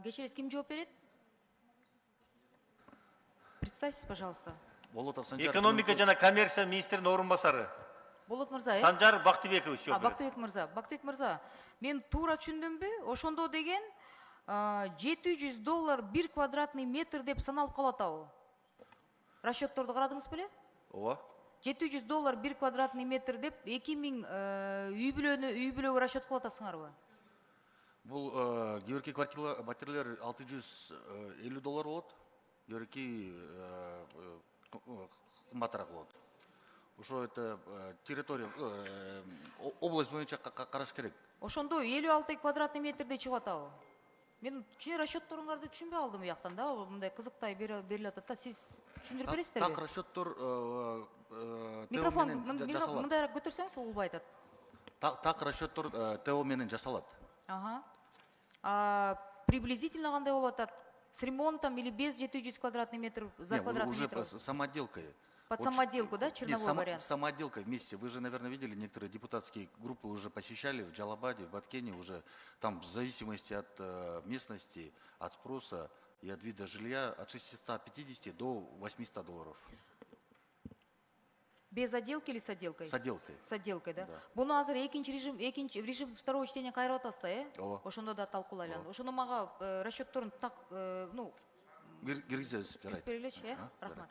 Кечерис, ким жооп берет? Представьтесь, пожалуйста. Болотов Санжар. Экономика жана коммерция министринин орун басары. Болот мырза, Санжар Бактыбекович жооп берет. Бактыбек мырза. Бактыбек мырза, мен туура түшүндүмбү? Ошондо деген $700 1 квадратный метр деп саналып калат абы. Расчетторду карадыңыз беле? Ооба. $700 1 квадратный метр деп 2000 үй бүлөгө расчет кылып атасыңарбы? Бул кийинки квартирлер $650 болот. Кийинки кымбатыраак болот. Ошо это территория область боюнча караш керек. Ошондо 56 квадратный метрде чыгып атабы? Мен кичине расчетторуңарды түшүнбөй алдым бияктан да, мындай кызыктай берилип атат да. Сиз түшүндүрүп бересиздерби? Так расчеттор Микрофон мындайраак көтөрсөңүз улбай атат. Так расчеттор ТО менен жасалат. Приблизительно кандай болуп атат? С ремонтом или без 700 квадратный метр за квадратный метр? Уже самоделкой. Под самоделку, да, черновой вариант? Самоделка вместе. Вы же, наверное, видели, некоторые депутатские группы уже посещали в Джалабаде, в Баткене, уже там в зависимости от местности, от спроса и от вида жилья от $650 до $800. Без отделки или с отделкой? С отделкой. С отделкой, да? Да. Буну азыр режим второго чтения кайрып атасыз да, э? Ооба. Ошондо да талкуулайланды. Ошондо мага расчетторун так, Киргизебиз, жарайт. берилечи, э? Рахмат.